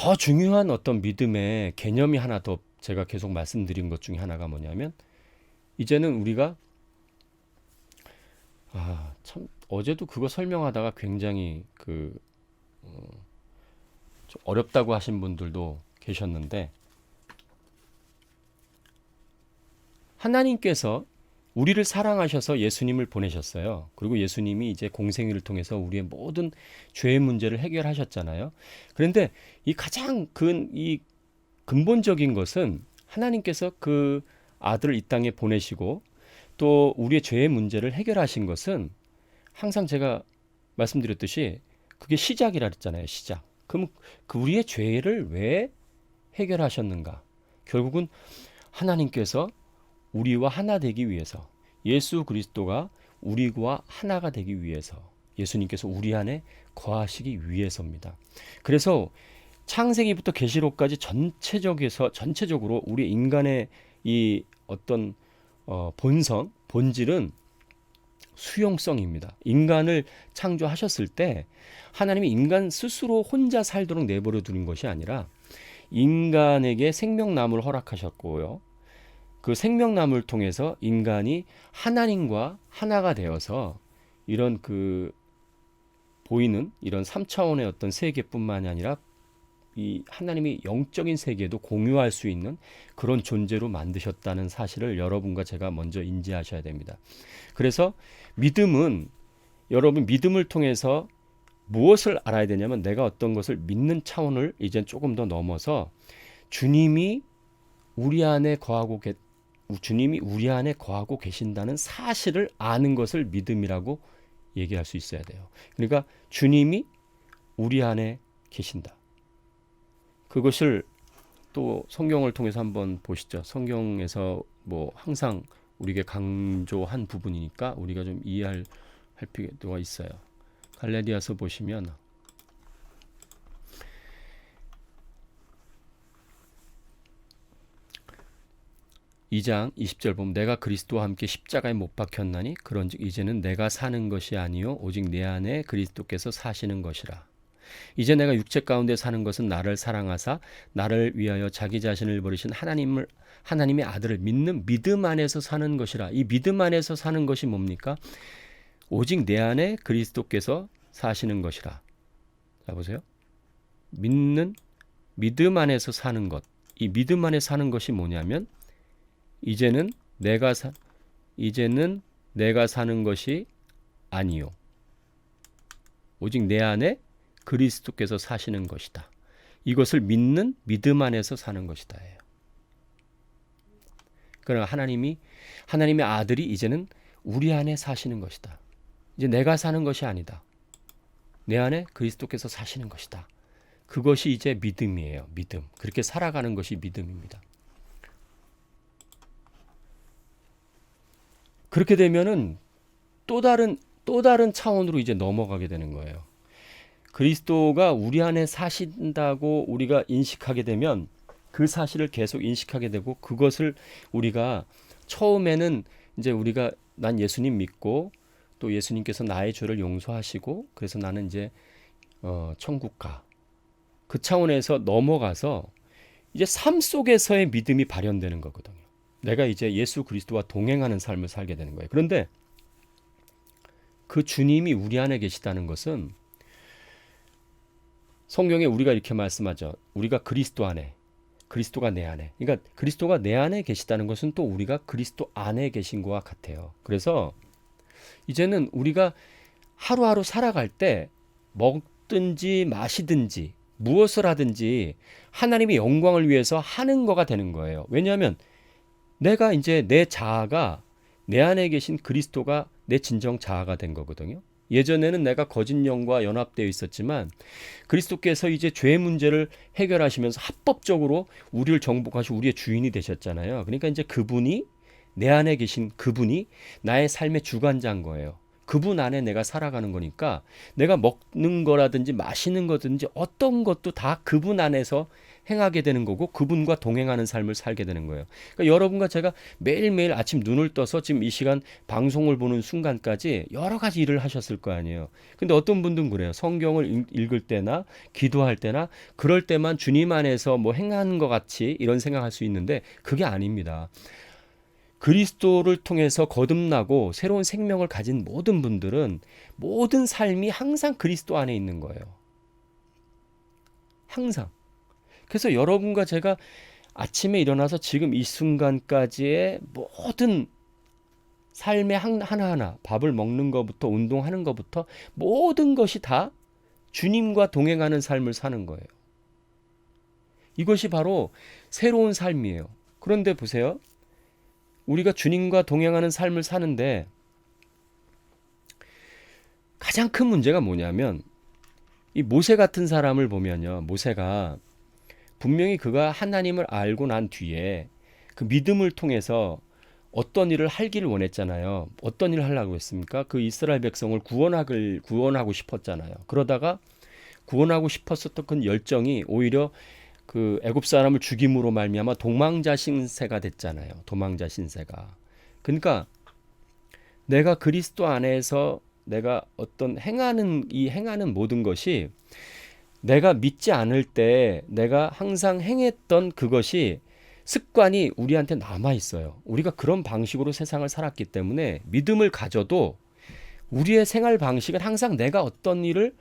더 중요한 어떤 믿음의 개념이 하나 더 제가 계속 말씀드린 것 중에 하나가 뭐냐면 이제는 우리가 참 어제도 그거 설명하다가 굉장히 좀 어렵다고 하신 분들도 계셨는데 하나님께서 우리를 사랑하셔서 예수님을 보내셨어요. 그리고 예수님이 이제 공생애를 통해서 우리의 모든 죄의 문제를 해결하셨잖아요. 그런데 이 가장 이 근본적인 것은 하나님께서 그 아들을 이 땅에 보내시고 또 우리의 죄의 문제를 해결하신 것은 항상 제가 말씀드렸듯이 그게 시작이라 그랬잖아요. 시작. 그럼 그 우리의 죄를 왜 해결하셨는가? 결국은 하나님께서 우리와 하나 되기 위해서 예수 그리스도가 우리와 하나가 되기 위해서 예수님께서 우리 안에 거하시기 위해서입니다. 그래서 창세기부터 계시록까지 전체적으로 우리 인간의 이 어떤 본성, 본질은 수용성입니다. 인간을 창조하셨을 때 하나님이 인간 스스로 혼자 살도록 내버려 두는 것이 아니라 인간에게 생명나무를 허락하셨고요. 그 생명나무를 통해서 인간이 하나님과 하나가 되어서 이런 보이는 이런 3차원의 어떤 세계뿐만이 아니라 이 하나님이 영적인 세계도 공유할 수 있는 그런 존재로 만드셨다는 사실을 여러분과 제가 먼저 인지하셔야 됩니다. 그래서 믿음은 여러분 믿음을 통해서 무엇을 알아야 되냐면 내가 어떤 것을 믿는 차원을 이제 조금 더 넘어서 주님이 우리 안에 거하고 계신다는 사실을 아는 것을 믿음이라고 얘기할 수 있어야 돼요. 그러니까 주님이 우리 안에 계신다. 그것을 또 성경을 통해서 한번 보시죠. 성경에서 뭐 항상 우리에게 강조한 부분이니까 우리가 좀 이해할 필요가 있어요. 갈라디아서 보시면 2장 20절 보면 내가 그리스도와 함께 십자가에 못 박혔나니 그런즉 이제는 내가 사는 것이 아니요 오직 내 안에 그리스도께서 사시는 것이라. 이제 내가 육체 가운데 사는 것은 나를 사랑하사 나를 위하여 자기 자신을 버리신 하나님의 아들을 믿는 믿음 안에서 사는 것이라. 이 믿음 안에서 사는 것이 뭡니까? 오직 내 안에 그리스도께서 사시는 것이라. 자 보세요. 믿음 안에서 사는 것. 이 믿음 안에 사는 것이 뭐냐면 이제는 내가 사는 것이 아니요. 오직 내 안에 그리스도께서 사시는 것이다. 이것을 믿는 믿음 안에서 사는 것이다. 그러나 하나님의 아들이 이제는 우리 안에 사시는 것이다. 이제 내가 사는 것이 아니다. 내 안에 그리스도께서 사시는 것이다. 그것이 이제 믿음이에요. 믿음. 그렇게 살아가는 것이 믿음입니다. 그렇게 되면은 또 다른 차원으로 이제 넘어가게 되는 거예요. 그리스도가 우리 안에 사신다고 우리가 인식하게 되면 그 사실을 계속 인식하게 되고 그것을 우리가 처음에는 이제 난 예수님 믿고 또 예수님께서 나의 죄를 용서하시고 그래서 나는 이제 천국 가. 그 차원에서 넘어가서 이제 삶 속에서의 믿음이 발현되는 거거든요. 내가 이제 예수 그리스도와 동행하는 삶을 살게 되는 거예요. 그런데 그 주님이 우리 안에 계시다는 것은 성경에 우리가 이렇게 말씀하죠. 우리가 그리스도 안에, 그리스도가 내 안에. 그러니까 그리스도가 내 안에 계시다는 것은 또 우리가 그리스도 안에 계신 것과 같아요. 그래서 이제는 우리가 하루하루 살아갈 때 먹든지 마시든지 무엇을 하든지 하나님의 영광을 위해서 하는 거가 되는 거예요. 왜냐하면 내가 이제 내 자아가 내 안에 계신 그리스도가 내 진정 자아가 된 거거든요. 예전에는 내가 거짓 영과 연합되어 있었지만 그리스도께서 이제 죄 문제를 해결하시면서 합법적으로 우리를 정복하시고 우리의 주인이 되셨잖아요. 그러니까 이제 내 안에 계신 그분이 나의 삶의 주관자인 거예요. 그분 안에 내가 살아가는 거니까 내가 먹는 거라든지 마시는 거든지 어떤 것도 다 그분 안에서 행하게 되는 거고 그분과 동행하는 삶을 살게 되는 거예요. 그러니까 여러분과 제가 매일매일 아침 눈을 떠서 지금 이 시간 방송을 보는 순간까지 여러 가지 일을 하셨을 거 아니에요. 근데 어떤 분들은 그래요. 성경을 읽을 때나 기도할 때나 그럴 때만 주님 안에서 뭐 행하는 것 같이 이런 생각할 수 있는데 그게 아닙니다. 그리스도를 통해서 거듭나고 새로운 생명을 가진 모든 분들은 모든 삶이 항상 그리스도 안에 있는 거예요. 항상. 그래서 여러분과 제가 아침에 일어나서 지금 이 순간까지의 모든 삶의 하나하나, 밥을 먹는 것부터 운동하는 것부터 모든 것이 다 주님과 동행하는 삶을 사는 거예요. 이것이 바로 새로운 삶이에요. 그런데 보세요. 우리가 주님과 동행하는 삶을 사는데 가장 큰 문제가 뭐냐면 이 모세 같은 사람을 보면요. 모세가 분명히 그가 하나님을 알고 난 뒤에 그 믿음을 통해서 어떤 일을 하기를 원했잖아요. 어떤 일을 하려고 했습니까? 그 이스라엘 백성을 구원하고 싶었잖아요. 그러다가 구원하고 싶었었던 그 열정이 오히려 그 애굽 사람을 죽임으로 말미암아 도망자 신세가 됐잖아요. 도망자 신세가. 그러니까 내가 그리스도 안에서 내가 어떤 행하는 모든 것이 내가 믿지 않을 때 내가 항상 행했던 그것이 습관이 우리한테 남아 있어요. 우리가 그런 방식으로 세상을 살았기 때문에 믿음을 가져도 우리의 생활 방식은 항상 내가 어떤 일을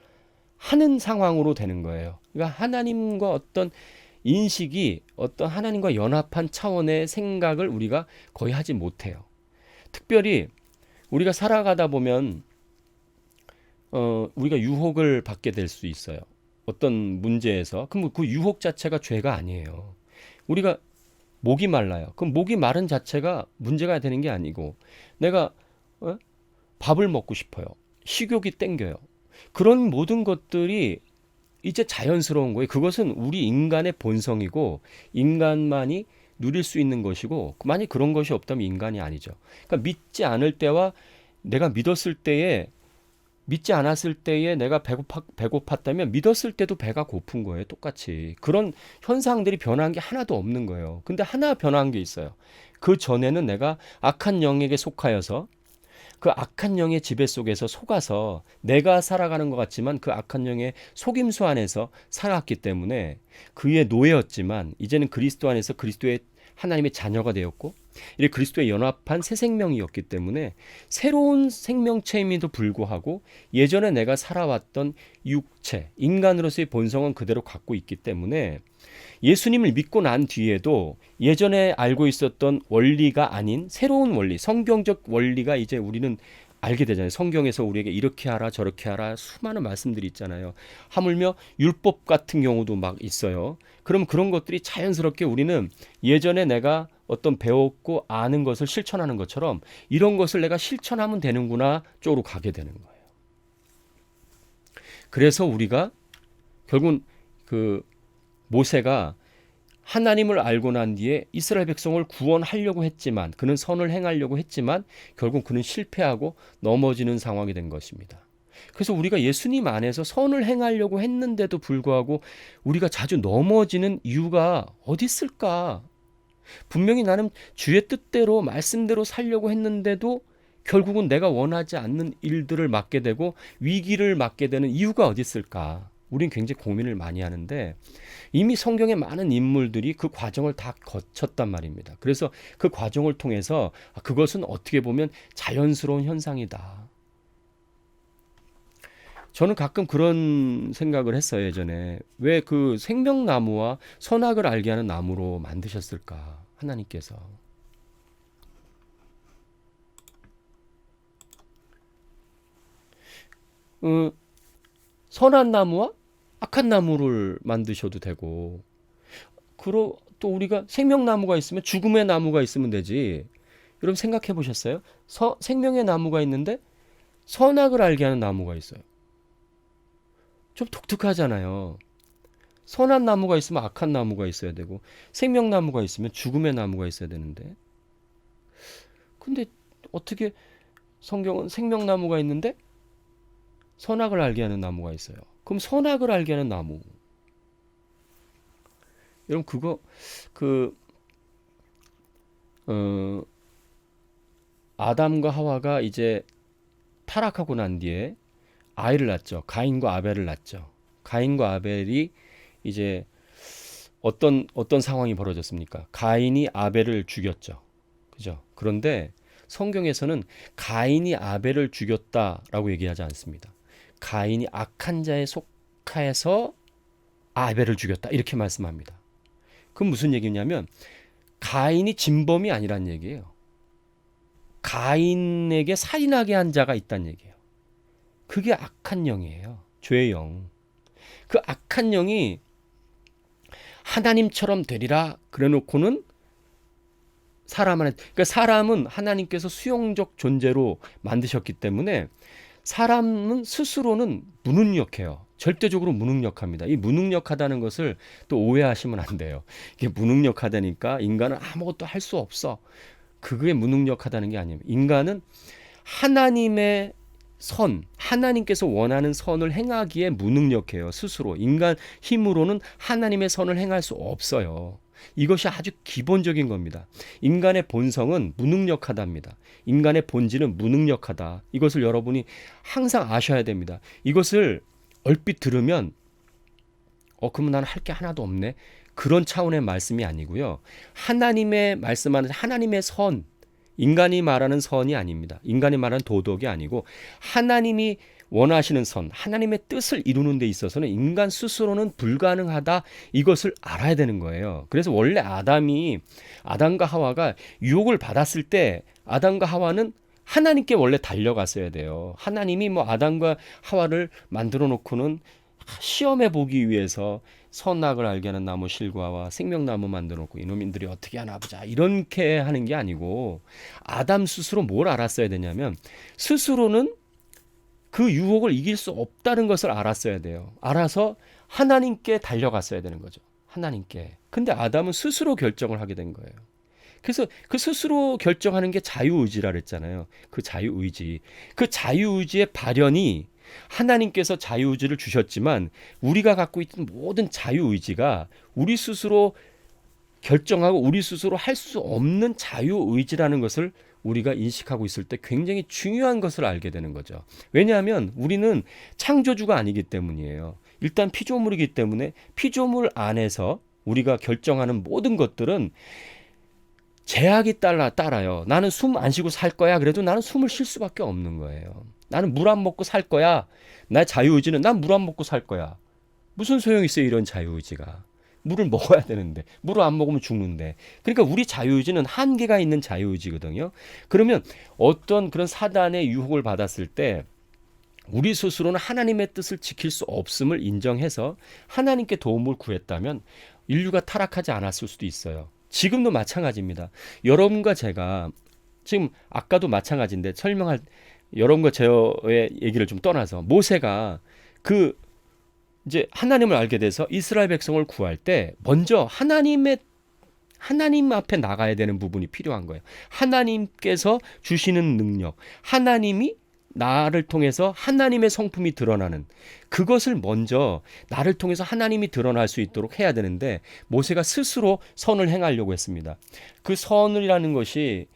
하는 상황으로 되는 거예요. 그러니까 하나님과 어떤 인식이 어떤 하나님과 연합한 차원의 생각을 우리가 거의 하지 못해요. 특별히 우리가 살아가다 보면 우리가 유혹을 받게 될 수 있어요. 어떤 문제에서. 그럼 그 유혹 자체가 죄가 아니에요. 우리가 목이 말라요. 그럼 목이 마른 자체가 문제가 되는 게 아니고 내가 밥을 먹고 싶어요. 식욕이 땡겨요. 그런 모든 것들이 이제 자연스러운 거예요. 그것은 우리 인간의 본성이고 인간만이 누릴 수 있는 것이고 만약 그런 것이 없다면 인간이 아니죠. 그러니까 믿지 않을 때와 내가 믿지 않았을 때에 내가 배고팠다면 믿었을 때도 배가 고픈 거예요. 똑같이. 그런 현상들이 변한 게 하나도 없는 거예요. 근데 하나 변한 게 있어요. 그 전에는 내가 악한 영에게 속하여서 그 악한 영의 지배 속에서 속아서 내가 살아가는 것 같지만 그 악한 영의 속임수 안에서 살았기 때문에 그의 노예였지만 이제는 그리스도 안에서 그리스도의 하나님의 자녀가 되었고 이제 그리스도에 연합한 새 생명이었기 때문에 새로운 생명체임에도 불구하고 예전에 내가 살아왔던 육체, 인간으로서의 본성은 그대로 갖고 있기 때문에 예수님을 믿고 난 뒤에도 예전에 알고 있었던 원리가 아닌 새로운 원리, 성경적 원리가 이제 우리는 알게 되잖아요. 성경에서 우리에게 이렇게 하라 저렇게 하라 수많은 말씀들이 있잖아요. 하물며 율법 같은 경우도 막 있어요. 그럼 그런 것들이 자연스럽게 우리는 예전에 내가 어떤 배웠고 아는 것을 실천하는 것처럼 이런 것을 내가 실천하면 되는구나 쪽으로 가게 되는 거예요. 그래서 우리가 결국은 그 모세가 하나님을 알고 난 뒤에 이스라엘 백성을 구원하려고 했지만 그는 선을 행하려고 했지만 결국 그는 실패하고 넘어지는 상황이 된 것입니다. 그래서 우리가 예수님 안에서 선을 행하려고 했는데도 불구하고 우리가 자주 넘어지는 이유가 어디 있을까? 분명히 나는 주의 뜻대로 말씀대로 살려고 했는데도 결국은 내가 원하지 않는 일들을 맡게 되고 위기를 맞게 되는 이유가 어디 있을까? 우린 굉장히 고민을 많이 하는데 이미 성경의 많은 인물들이 그 과정을 다 거쳤단 말입니다. 그래서 그 과정을 통해서 그것은 어떻게 보면 자연스러운 현상이다. 저는 가끔 그런 생각을 했어요, 예전에. 왜 그 생명나무와 선악을 알게 하는 나무로 만드셨을까? 하나님께서. 선한 나무와 악한 나무를 만드셔도 되고, 또 우리가 생명나무가 있으면 죽음의 나무가 있으면 되지. 여러분 생각해 보셨어요? 생명의 나무가 있는데 선악을 알게 하는 나무가 있어요. 좀 독특하잖아요. 선한 나무가 있으면 악한 나무가 있어야 되고, 생명나무가 있으면 죽음의 나무가 있어야 되는데. 근데 어떻게 성경은 생명나무가 있는데 선악을 알게 하는 나무가 있어요. 그럼 선악을 알게 하는 나무. 여러분 그거 그 어, 아담과 하와가 이제 타락하고 난 뒤에 아이를 낳죠. 가인과 아벨을 낳죠. 가인과 아벨이 이제 어떤 상황이 벌어졌습니까? 가인이 아벨을 죽였죠. 그죠? 그런데 성경에서는 가인이 아벨을 죽였다라고 얘기하지 않습니다. 가인이 악한 자에 속하여서 아벨을 죽였다. 이렇게 말씀합니다. 그건 무슨 얘기냐면 가인이 진범이 아니란 얘기예요. 가인에게 살인하게 한 자가 있다는 얘기예요. 그게 악한 영이에요. 죄의 영. 그 악한 영이 하나님처럼 되리라 그래 놓고는 그러니까 사람은 하나님께서 수용적 존재로 만드셨기 때문에 사람은 스스로는 무능력해요. 절대적으로 무능력합니다. 이 무능력하다는 것을 또 오해하시면 안 돼요. 이게 무능력하다니까 인간은 아무것도 할 수 없어. 그게 무능력하다는 게 아니에요. 인간은 하나님의 하나님께서 원하는 선을 행하기에 무능력해요. 스스로. 인간 힘으로는 하나님의 선을 행할 수 없어요. 이것이 아주 기본적인 겁니다. 인간의 본성은 무능력하답니다. 인간의 본질은 무능력하다. 이것을 여러분이 항상 아셔야 됩니다. 이것을 얼핏 들으면 그러면 나는 할 게 하나도 없네. 그런 차원의 말씀이 아니고요. 하나님의 말씀하는 하나님의 선, 인간이 말하는 선이 아닙니다. 인간이 말하는 도덕이 아니고 하나님이 원하시는 선, 하나님의 뜻을 이루는 데 있어서는 인간 스스로는 불가능하다. 이것을 알아야 되는 거예요. 그래서 원래 아담과 하와가 유혹을 받았을 때 아담과 하와는 하나님께 원래 달려갔어야 돼요. 하나님이 아담과 하와를 만들어 놓고는 시험해 보기 위해서 선악을 알게 하는 나무 실과와 생명나무 만들어 놓고 이놈들이 어떻게 하나 보자 이렇게 하는 게 아니고 아담 스스로 뭘 알았어야 되냐면 스스로는 그 유혹을 이길 수 없다는 것을 알았어야 돼요. 알아서 하나님께 달려갔어야 되는 거죠. 하나님께. 근데 아담은 스스로 결정을 하게 된 거예요. 그래서 그 스스로 결정하는 게 자유의지라 그랬잖아요. 그 자유의지. 그 자유의지의 발현이 하나님께서 자유의지를 주셨지만 우리가 갖고 있는 모든 자유의지가 우리 스스로 결정하고 우리 스스로 할 수 없는 자유의지라는 것을 우리가 인식하고 있을 때 굉장히 중요한 것을 알게 되는 거죠. 왜냐하면 우리는 창조주가 아니기 때문이에요. 일단 피조물이기 때문에 피조물 안에서 우리가 결정하는 모든 것들은 제약이 따라요. 나는 숨 안 쉬고 살 거야. 그래도 나는 숨을 쉴 수밖에 없는 거예요. 나는 물 안 먹고 살 거야. 나의 자유의지는 난 물 안 먹고 살 거야. 무슨 소용이 있어요, 이런 자유의지가. 물을 먹어야 되는데 물을 안 먹으면 죽는데. 그러니까 우리 자유의지는 한계가 있는 자유의지거든요. 그러면 어떤 그런 사단의 유혹을 받았을 때 우리 스스로는 하나님의 뜻을 지킬 수 없음을 인정해서 하나님께 도움을 구했다면 인류가 타락하지 않았을 수도 있어요. 지금도 마찬가지입니다. 여러분과 제가 지금 아까도 마찬가지인데 여러분과 저의 얘기를 좀 떠나서 모세가 이제 하나님을 알게 돼서 이스라엘 백성을 구할 때 먼저 하나님 앞에 나가야 되는 부분이 필요한 거예요. 하나님께서 주시는 능력, 하나님이 나를 통해서 하나님의 성품이 드러나는 그것을 먼저 나를 통해서 하나님이 드러날 수 있도록 해야 되는데 모세가 스스로 선을 행하려고 했습니다. 그 선이라는 것이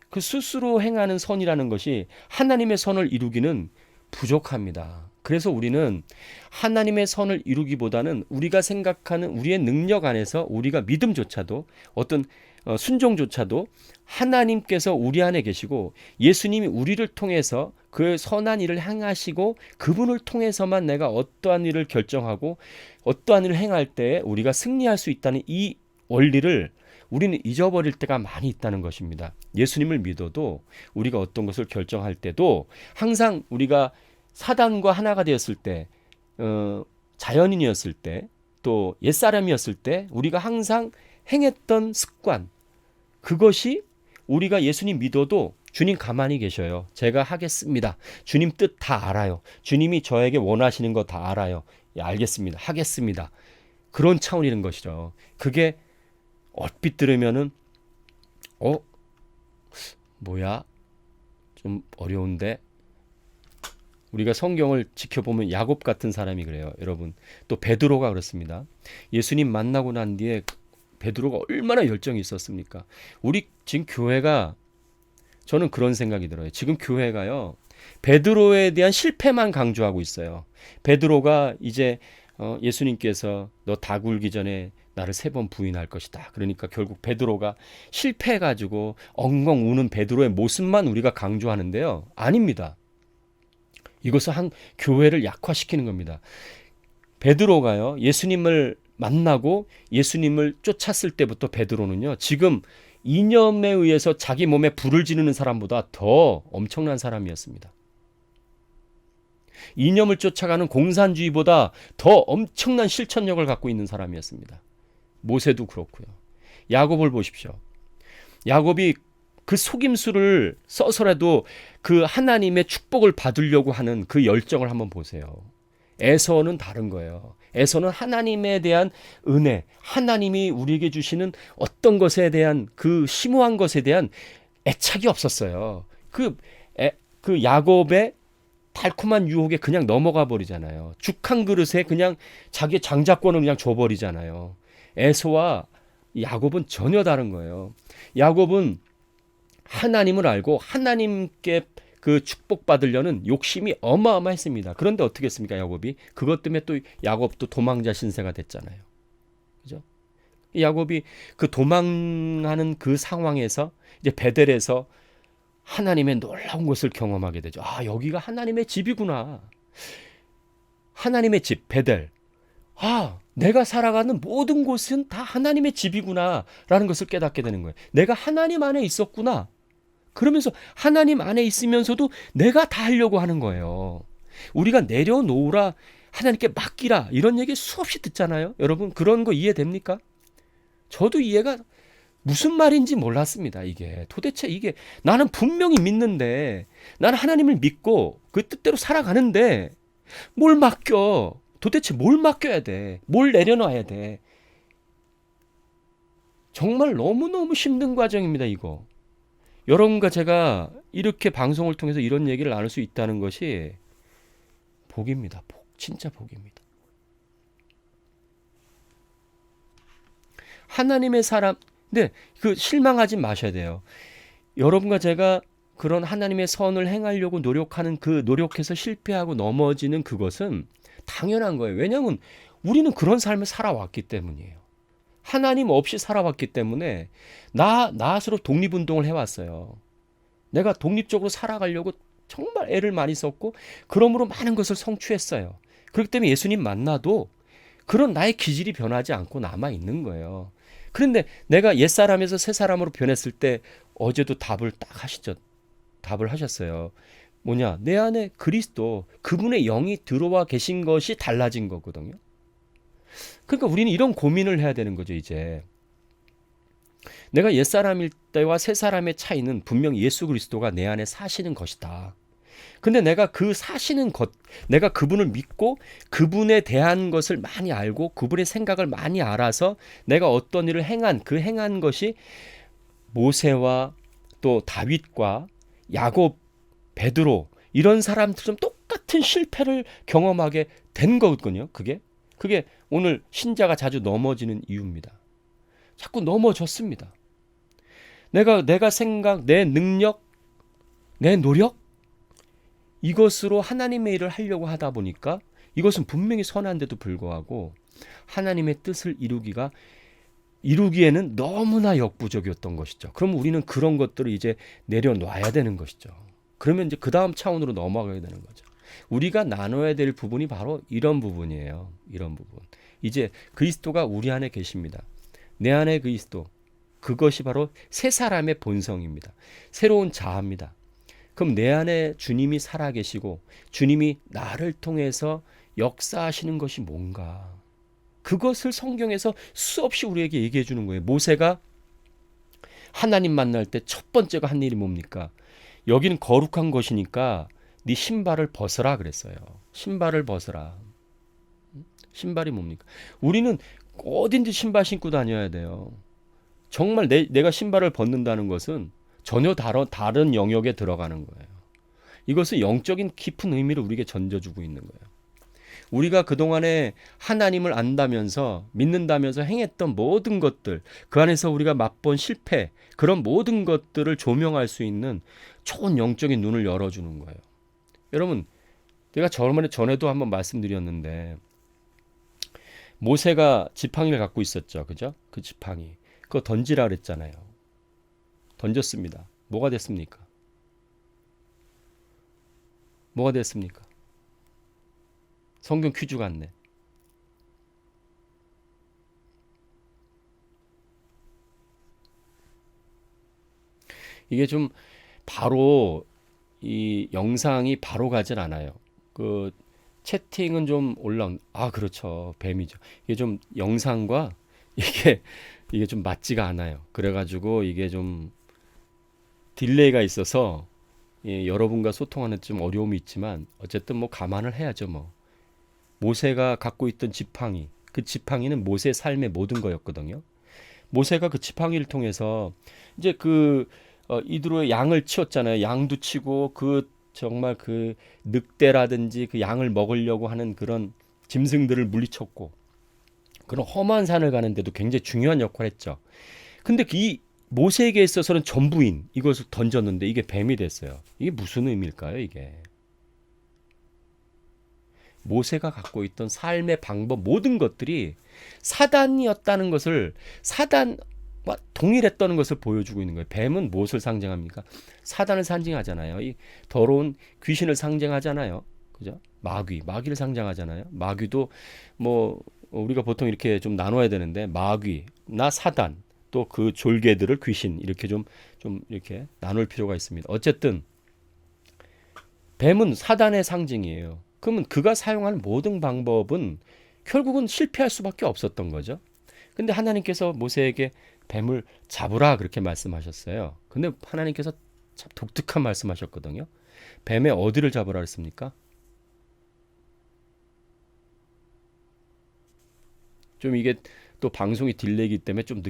그 스스로 행하는 선이라는 것이 하나님의 선을 이루기는 부족합니다. 그래서 우리는 하나님의 선을 이루기보다는 우리가 생각하는 우리의 능력 안에서 우리가 믿음조차도 어떤 순종조차도 하나님께서 우리 안에 계시고 예수님이 우리를 통해서 그 선한 일을 행하시고 그분을 통해서만 내가 어떠한 일을 결정하고 어떠한 일을 행할 때 우리가 승리할 수 있다는 이 원리를 우리는 잊어버릴 때가 많이 있다는 것입니다. 예수님을 믿어도 우리가 어떤 것을 결정할 때도 항상 우리가 사단과 하나가 되었을 때, 자연인이었을 때, 또 옛사람이었을 때 우리가 항상 행했던 습관, 그것이 우리가 예수님 믿어도 주님 가만히 계셔요. 제가 하겠습니다. 주님 뜻 다 알아요. 주님이 저에게 원하시는 거 다 알아요. 예, 알겠습니다. 하겠습니다. 그런 차원이라는 것이죠. 그게 얼핏 들으면은 뭐야? 좀 어려운데 우리가 성경을 지켜보면 야곱 같은 사람이 그래요. 여러분. 또 베드로가 그렇습니다. 예수님 만나고 난 뒤에 베드로가 얼마나 열정이 있었습니까? 우리 지금 교회가 저는 그런 생각이 들어요. 지금 교회가요. 베드로에 대한 실패만 강조하고 있어요. 베드로가 이제 예수님께서 너 다 굴기 전에 나를 3번 부인할 것이다. 그러니까 결국 베드로가 실패해가지고 엉엉 우는 베드로의 모습만 우리가 강조하는데요. 아닙니다. 이것은 한 교회를 약화시키는 겁니다. 베드로가요. 예수님을 만나고 예수님을 쫓았을 때부터 베드로는요. 지금 이념에 의해서 자기 몸에 불을 지르는 사람보다 더 엄청난 사람이었습니다. 이념을 쫓아가는 공산주의보다 더 엄청난 실천력을 갖고 있는 사람이었습니다. 모세도 그렇고요. 야곱을 보십시오. 야곱이 그 속임수를 써서라도 그 하나님의 축복을 받으려고 하는 그 열정을 한번 보세요. 에서는 다른 거예요. 에서는 하나님에 대한 은혜, 하나님이 우리에게 주시는 어떤 것에 대한 그 심오한 것에 대한 애착이 없었어요. 그 야곱의 달콤한 유혹에 그냥 넘어가 버리잖아요. 죽 한 그릇에 그냥 자기 장자권을 그냥 줘버리잖아요. 에서와 야곱은 전혀 다른 거예요. 야곱은 하나님을 알고 하나님께 그 축복받으려는 욕심이 어마어마했습니다. 그런데 어떻게 했습니까, 야곱이? 그것 때문에 또 야곱도 도망자 신세가 됐잖아요. 그죠? 야곱이 그 도망하는 그 상황에서 이제 베델에서 하나님의 놀라운 것을 경험하게 되죠. 아, 여기가 하나님의 집이구나. 하나님의 집, 베델. 아, 내가 살아가는 모든 곳은 다 하나님의 집이구나 라는 것을 깨닫게 되는 거예요. 내가 하나님 안에 있었구나. 그러면서 하나님 안에 있으면서도 내가 다 하려고 하는 거예요. 우리가 내려놓으라, 하나님께 맡기라, 이런 얘기 수없이 듣잖아요. 여러분, 그런 거 이해됩니까? 저도 이해가 무슨 말인지 몰랐습니다. 이게 도대체 이게 나는 분명히 믿는데, 나는 하나님을 믿고 그 뜻대로 살아가는데 뭘 맡겨? 도대체 뭘 맡겨야 돼? 뭘 내려놔야 돼? 정말 너무너무 힘든 과정입니다, 이거. 여러분과 제가 이렇게 방송을 통해서 이런 얘기를 나눌 수 있다는 것이 복입니다. 복. 진짜 복입니다. 하나님의 사람, 근데 그 실망하지 마셔야 돼요. 여러분과 제가 그런 하나님의 선을 행하려고 노력하는 그 노력해서 실패하고 넘어지는 그것은 당연한 거예요. 왜냐하면 우리는 그런 삶을 살아왔기 때문이에요. 하나님 없이 살아왔기 때문에 나 스스로 독립운동을 해왔어요. 내가 독립적으로 살아가려고 정말 애를 많이 썼고 그러므로 많은 것을 성취했어요. 그렇기 때문에 예수님 만나도 그런 나의 기질이 변하지 않고 남아있는 거예요. 그런데 내가 옛사람에서 새사람으로 변했을 때 어제도 답을 하셨어요. 뭐냐? 내 안에 그리스도, 그분의 영이 들어와 계신 것이 달라진 거거든요. 그러니까 우리는 이런 고민을 해야 되는 거죠, 이제. 내가 옛사람일 때와 새사람의 차이는 분명 예수 그리스도가 내 안에 사시는 것이다. 근데 내가 그 사시는 것, 내가 그분을 믿고 그분에 대한 것을 많이 알고 그분의 생각을 많이 알아서 내가 어떤 일을 행한 것이 모세와 또 다윗과 야곱, 베드로 이런 사람들은 똑같은 실패를 경험하게 된 거거든요. 그게 오늘 신자가 자주 넘어지는 이유입니다. 자꾸 넘어졌습니다. 내가 생각, 내 능력, 내 노력 이것으로 하나님의 일을 하려고 하다 보니까 이것은 분명히 선한데도 불구하고 하나님의 뜻을 이루기에는 너무나 역부족이었던 것이죠. 그럼 우리는 그런 것들을 이제 내려놔야 되는 것이죠. 그러면 이제 그 다음 차원으로 넘어가야 되는 거죠. 우리가 나눠야 될 부분이 바로 이런 부분이에요. 이런 부분. 이제 그리스도가 우리 안에 계십니다. 내 안에 그리스도. 그것이 바로 새 사람의 본성입니다. 새로운 자아입니다. 그럼 내 안에 주님이 살아계시고 주님이 나를 통해서 역사하시는 것이 뭔가. 그것을 성경에서 수없이 우리에게 얘기해 주는 거예요. 모세가 하나님 만날 때 첫 번째가 한 일이 뭡니까? 여기는 거룩한 것이니까 네 신발을 벗어라 그랬어요. 신발을 벗어라. 신발이 뭡니까? 우리는 어딘지 신발 신고 다녀야 돼요. 정말 내가 신발을 벗는다는 것은 전혀 다른 영역에 들어가는 거예요. 이것은 영적인 깊은 의미를 우리에게 전져주고 있는 거예요. 우리가 그동안에 하나님을 안다면서 믿는다면서 행했던 모든 것들, 그 안에서 우리가 맛본 실패, 그런 모든 것들을 조명할 수 있는 좋은 영적인 눈을 열어주는 거예요. 여러분, 제가 전에도 한번 말씀드렸는데 모세가 지팡이를 갖고 있었죠. 그죠? 그 지팡이. 그거 던지라 그랬잖아요. 던졌습니다. 뭐가 됐습니까? 뭐가 됐습니까? 성경 퀴즈 같네. 이게 좀 바로 이 영상이 바로 가진 않아요. 그 채팅은 좀 올라온. 아, 그렇죠. 뱀이죠. 이게 좀 영상과 이게 이게 좀 맞지가 않아요. 그래가지고 이게 좀 딜레이가 있어서 예, 여러분과 소통하는 좀 어려움이 있지만 어쨌든 뭐 감안을 해야죠. 뭐 모세가 갖고 있던 지팡이, 그 지팡이는 모세의 삶의 모든 거였거든요. 모세가 그 지팡이를 통해서 이제 그 이드로의 양을 치웠잖아요. 양도 치고 그 정말 그 늑대라든지 그 양을 먹으려고 하는 그런 짐승들을 물리쳤고 그런 험한 산을 가는데도 굉장히 중요한 역할을 했죠. 근데 이 모세에게 있어서는 전부인 이것을 던졌는데 이게 뱀이 됐어요. 이게 무슨 의미일까요, 이게? 모세가 갖고 있던 삶의 방법 모든 것들이 사단이었다는 것을 사단과 동일했다는 것을 보여주고 있는 거예요. 뱀은 무엇을 상징합니까? 사단을 상징하잖아요. 이 더러운 귀신을 상징하잖아요. 그죠? 마귀를 상징하잖아요. 마귀도 뭐 우리가 보통 이렇게 좀 나눠야 되는데 마귀나 사단 또 그 졸개들을 귀신 이렇게 좀 이렇게 나눌 필요가 있습니다. 어쨌든 뱀은 사단의 상징이에요. 그러면 그가 사용한 모든 방법은 결국은 실패할 수밖에 없었던 거죠. 근데 하나님께서 모세에게 뱀을 잡으라 그렇게 말씀하셨어요. 근데 하나님께서 참 독특한 말씀하셨거든요. 뱀의 어디를 잡으라 그랬습니까? 좀 이게 또 방송이 딜레이기 때문에 좀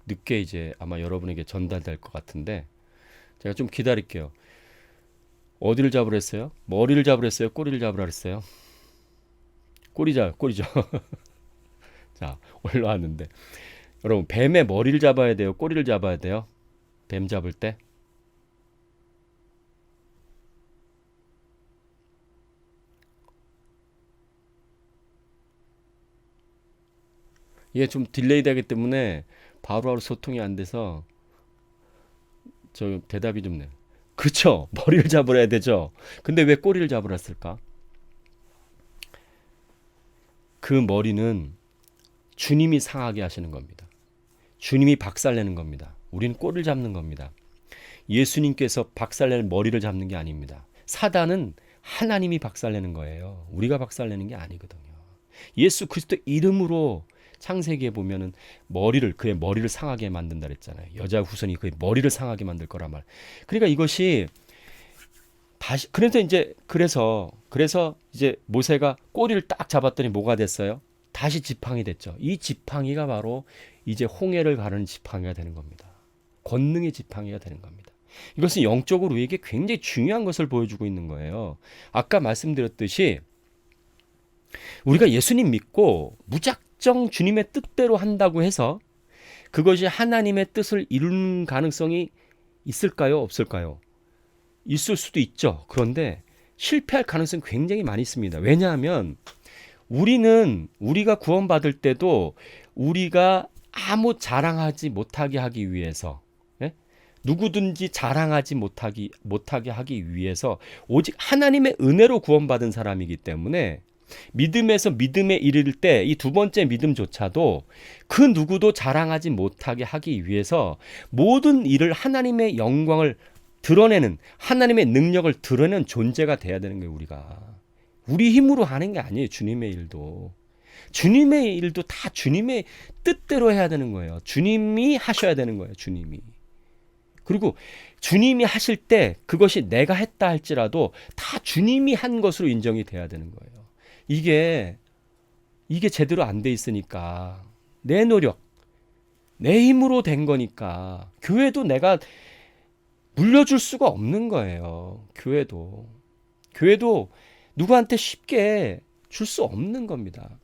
늦게 이제 아마 여러분에게 전달될 것 같은데 제가 좀 기다릴게요. 어디를 잡으라 했어요? 머리를 잡으라 했어요? 꼬리를 잡으라 했어요? 꼬리죠. 자, 올라왔는데. 여러분, 뱀의 머리를 잡아야 돼요? 꼬리를 잡아야 돼요? 뱀 잡을 때? 이게 좀 딜레이 되기 때문에 바로바로 소통이 안 돼서 저 대답이 좀 네. 그렇죠. 머리를 잡으라 해야 되죠. 근데 왜 꼬리를 잡으라 했을까? 그 머리는 주님이 상하게 하시는 겁니다. 주님이 박살내는 겁니다. 우리는 꼬리를 잡는 겁니다. 예수님께서 박살내는 머리를 잡는 게 아닙니다. 사단은 하나님이 박살내는 거예요. 우리가 박살내는 게 아니거든요. 예수 그리스도 이름으로 창세기에 보면은 그의 머리를 상하게 만든다 그랬잖아요. 여자 후손이 그의 머리를 상하게 만들 거란 말. 그러니까 이것이 다시 그래서 이제 모세가 꼬리를 딱 잡았더니 뭐가 됐어요? 다시 지팡이 됐죠. 이 지팡이가 바로 이제 홍해를 가르는 지팡이가 되는 겁니다. 권능의 지팡이가 되는 겁니다. 이것은 영적으로 우리에게 굉장히 중요한 것을 보여주고 있는 거예요. 아까 말씀드렸듯이 우리가 예수님 믿고 무작정 주님의 뜻대로 한다고 해서 그것이 하나님의 뜻을 이루는 가능성이 있을까요? 없을까요? 있을 수도 있죠. 그런데 실패할 가능성이 굉장히 많이 있습니다. 왜냐하면 우리가 구원받을 때도 우리가 아무 자랑하지 못하게 하기 위해서 누구든지 자랑하지 못하게 하기 위해서 오직 하나님의 은혜로 구원받은 사람이기 때문에 믿음에서 믿음에 이를 때 이 두 번째 믿음조차도 그 누구도 자랑하지 못하게 하기 위해서 모든 일을 하나님의 영광을 드러내는 하나님의 능력을 드러내는 존재가 돼야 되는 거예요. 우리 힘으로 하는 게 아니에요. 주님의 일도 다 주님의 뜻대로 해야 되는 거예요. 주님이 하셔야 되는 거예요. 주님이. 그리고 주님이 하실 때 그것이 내가 했다 할지라도 다 주님이 한 것으로 인정이 돼야 되는 거예요. 이게 제대로 안 돼 있으니까 내 노력, 내 힘으로 된 거니까 교회도 내가 물려줄 수가 없는 거예요. 교회도 누구한테 쉽게 줄 수 없는 겁니다.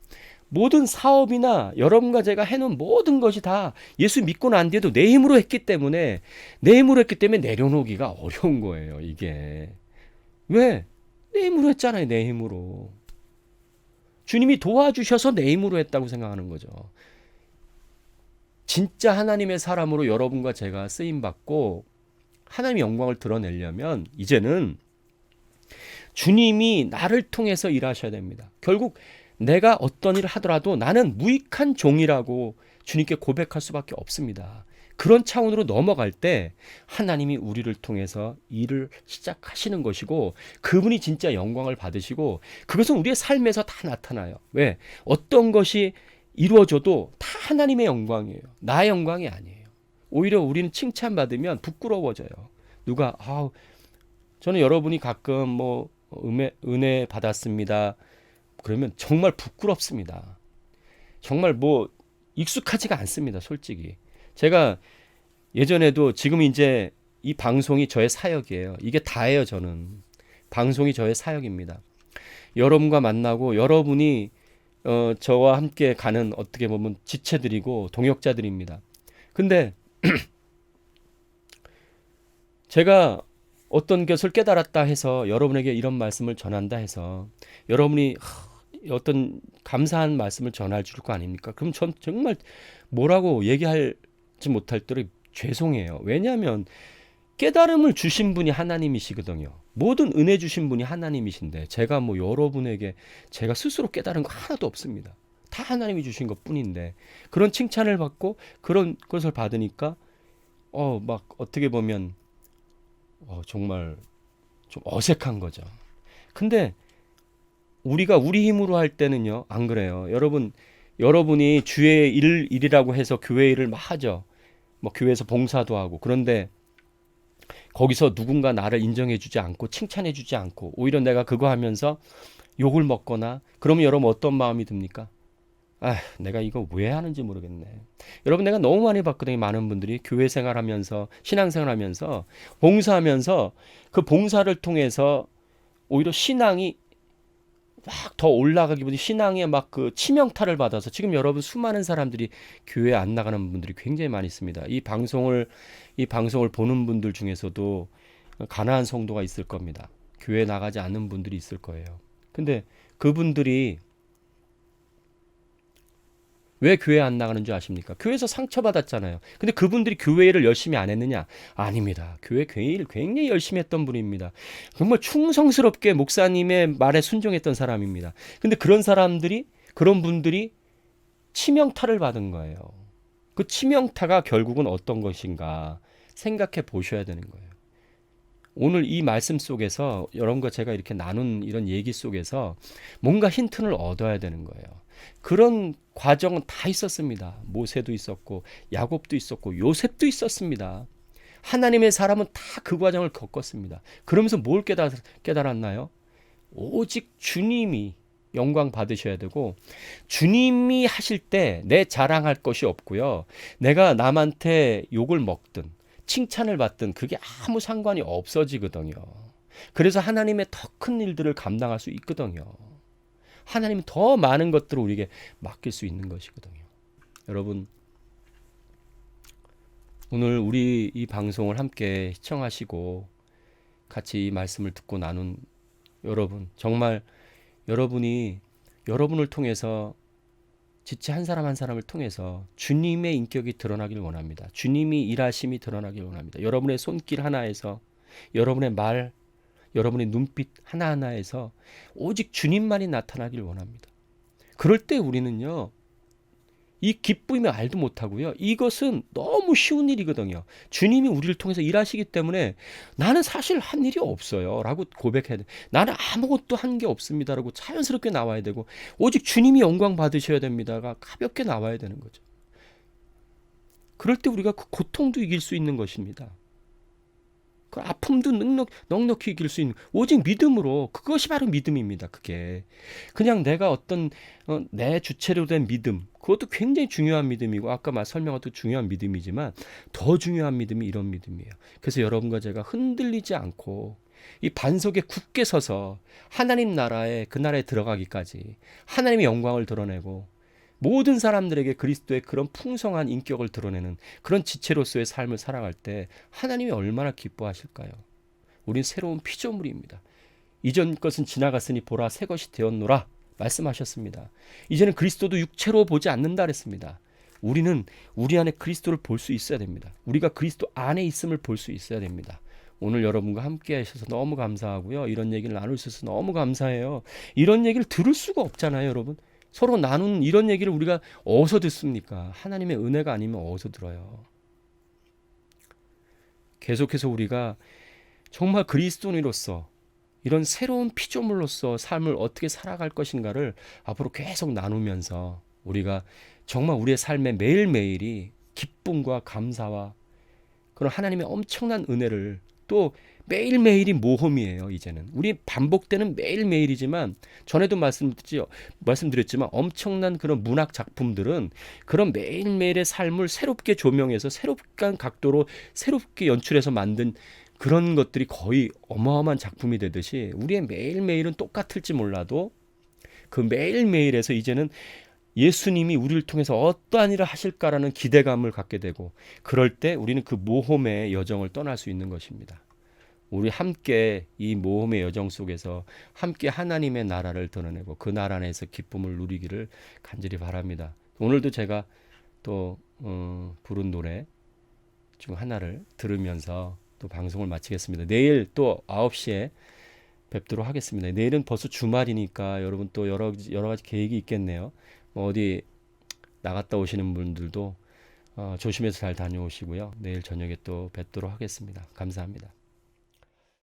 모든 사업이나 여러분과 제가 해놓은 모든 것이 다 예수 믿고 난 뒤에도 내 힘으로 했기 때문에 내려놓기가 어려운 거예요. 이게 왜? 내 힘으로 했잖아요. 내 힘으로. 주님이 도와주셔서 내 힘으로 했다고 생각하는 거죠. 진짜 하나님의 사람으로 여러분과 제가 쓰임받고 하나님의 영광을 드러내려면 이제는 주님이 나를 통해서 일하셔야 됩니다. 결국 내가 어떤 일을 하더라도 나는 무익한 종이라고 주님께 고백할 수밖에 없습니다. 그런 차원으로 넘어갈 때 하나님이 우리를 통해서 일을 시작하시는 것이고 그분이 진짜 영광을 받으시고 그것은 우리의 삶에서 다 나타나요. 왜? 어떤 것이 이루어져도 다 하나님의 영광이에요. 나의 영광이 아니에요. 오히려 우리는 칭찬받으면 부끄러워져요. 누가 저는 여러분이 가끔 뭐 은혜 받았습니다. 그러면 정말 부끄럽습니다. 정말 뭐 익숙하지가 않습니다. 솔직히. 제가 예전에도 지금 이제 이 방송이 저의 사역이에요. 이게 다예요. 저는. 방송이 저의 사역입니다. 여러분과 만나고 여러분이 저와 함께 가는 어떻게 보면 지체들이고 동역자들입니다. 근데 제가 어떤 것을 깨달았다 해서 여러분에게 이런 말씀을 전한다 해서 여러분이 어떤 감사한 말씀을 전할 줄 거 아닙니까? 그럼 전 정말 뭐라고 얘기하지 못할 대로 죄송해요. 왜냐하면 깨달음을 주신 분이 하나님이시거든요. 모든 은혜 주신 분이 하나님이신데 제가 뭐 여러분에게 제가 스스로 깨달은 거 하나도 없습니다. 다 하나님이 주신 것 뿐인데 그런 칭찬을 받고 그런 것을 받으니까 막 어떻게 보면 정말 좀 어색한 거죠. 근데 우리가 우리 힘으로 할 때는요, 안 그래요. 여러분이 주의 일이라고 해서 교회 일을 막 하죠. 뭐 교회에서 봉사도 하고. 그런데 거기서 누군가 나를 인정해주지 않고 칭찬해주지 않고 오히려 내가 그거 하면서 욕을 먹거나 그러면 여러분 어떤 마음이 듭니까? 내가 이거 왜 하는지 모르겠네. 여러분 내가 너무 많이 봤거든요. 많은 분들이 교회 생활하면서 신앙생활하면서 봉사하면서 그 봉사를 통해서 오히려 신앙이 막 더 올라가기보다 신앙에 막 그 치명타를 받아서 지금 여러분 수많은 사람들이 교회 안 나가는 분들이 굉장히 많이 있습니다. 이 방송을 보는 분들 중에서도 가난한 성도가 있을 겁니다. 교회 나가지 않는 분들이 있을 거예요. 근데 그분들이 왜 교회 안 나가는 줄 아십니까? 교회에서 상처받았잖아요. 근데 그분들이 교회 일을 열심히 안 했느냐? 아닙니다. 교회 일 굉장히 열심히 했던 분입니다. 정말 충성스럽게 목사님의 말에 순종했던 사람입니다. 근데 그런 분들이 치명타를 받은 거예요. 그 치명타가 결국은 어떤 것인가 생각해 보셔야 되는 거예요. 오늘 이 말씀 속에서 여러분과 제가 이렇게 나눈 이런 얘기 속에서 뭔가 힌트를 얻어야 되는 거예요. 그런 과정은 다 있었습니다. 모세도 있었고 야곱도 있었고 요셉도 있었습니다. 하나님의 사람은 다 그 과정을 겪었습니다. 그러면서 뭘 깨달았나요? 오직 주님이 영광 받으셔야 되고 주님이 하실 때 내 자랑할 것이 없고요. 내가 남한테 욕을 먹든 칭찬을 받든 그게 아무 상관이 없어지거든요. 그래서 하나님의 더 큰 일들을 감당할 수 있거든요. 하나님이 더 많은 것들을 우리에게 맡길 수 있는 것이거든요. 여러분, 오늘 우리 이 방송을 함께 시청하시고 같이 이 말씀을 듣고 나눈 여러분, 정말 여러분을 통해서 지체 한 사람 한 사람을 통해서 주님의 인격이 드러나길 원합니다. 주님이 일하심이 드러나길 원합니다. 여러분의 손길 하나에서 여러분의 말, 여러분의 눈빛 하나하나에서 오직 주님만이 나타나길 원합니다. 그럴 때 우리는요, 이 기쁨을 알도 못하고요. 이것은 너무 쉬운 일이거든요. 주님이 우리를 통해서 일하시기 때문에 나는 사실 한 일이 없어요. 라고 고백해야 돼. 나는 아무것도 한 게 없습니다. 라고 자연스럽게 나와야 되고 오직 주님이 영광 받으셔야 됩니다가 가볍게 나와야 되는 거죠. 그럴 때 우리가 그 고통도 이길 수 있는 것입니다. 그 아픔도 넉넉히 이길 수 있는 오직 믿음으로. 그것이 바로 믿음입니다. 그게 그냥 내가 어떤 내 주체로 된 믿음, 그것도 굉장히 중요한 믿음이고 아까 설명한 것도 중요한 믿음이지만 더 중요한 믿음이 이런 믿음이에요. 그래서 여러분과 제가 흔들리지 않고 이 반석에 굳게 서서 하나님 나라에, 그 나라에 들어가기까지 하나님의 영광을 드러내고 모든 사람들에게 그리스도의 그런 풍성한 인격을 드러내는 그런 지체로서의 삶을 살아갈 때 하나님이 얼마나 기뻐하실까요? 우린 새로운 피조물입니다. 이전 것은 지나갔으니 보라 새 것이 되었노라 말씀하셨습니다. 이제는 그리스도도 육체로 보지 않는다 그랬습니다. 우리는 우리 안에 그리스도를 볼 수 있어야 됩니다. 우리가 그리스도 안에 있음을 볼 수 있어야 됩니다. 오늘 여러분과 함께 하셔서 너무 감사하고요. 이런 얘기를 나눌 수 있어서 너무 감사해요. 이런 얘기를 들을 수가 없잖아요, 여러분. 서로 나눈 이런 얘기를 우리가 어디서 듣습니까? 하나님의 은혜가 아니면 어디서 들어요? 계속해서 우리가 정말 그리스도인으로서 이런 새로운 피조물로서 삶을 어떻게 살아갈 것인가를 앞으로 계속 나누면서 우리가 정말 우리의 삶의 매일매일이 기쁨과 감사와 그런 하나님의 엄청난 은혜를 또 매일매일이 모험이에요. 이제는 우리 반복되는 매일매일이지만 전에도 말씀드렸지만 엄청난 그런 문학 작품들은 그런 매일매일의 삶을 새롭게 조명해서 새롭게 각도로 새롭게 연출해서 만든 그런 것들이 거의 어마어마한 작품이 되듯이 우리의 매일매일은 똑같을지 몰라도 그 매일매일에서 이제는 예수님이 우리를 통해서 어떠한 일을 하실까라는 기대감을 갖게 되고 그럴 때 우리는 그 모험의 여정을 떠날 수 있는 것입니다. 우리 함께 이 모험의 여정 속에서 함께 하나님의 나라를 드러내고 그 나라 안에서 기쁨을 누리기를 간절히 바랍니다. 오늘도 제가 또 부른 노래 중 하나를 들으면서 또 방송을 마치겠습니다. 내일 또 9시에 뵙도록 하겠습니다. 내일은 벌써 주말이니까 여러분 또 여러 가지 계획이 있겠네요. 어디 나갔다 오시는 분들도 조심해서 잘 다녀오시고요. 내일 저녁에 또 뵙도록 하겠습니다. 감사합니다.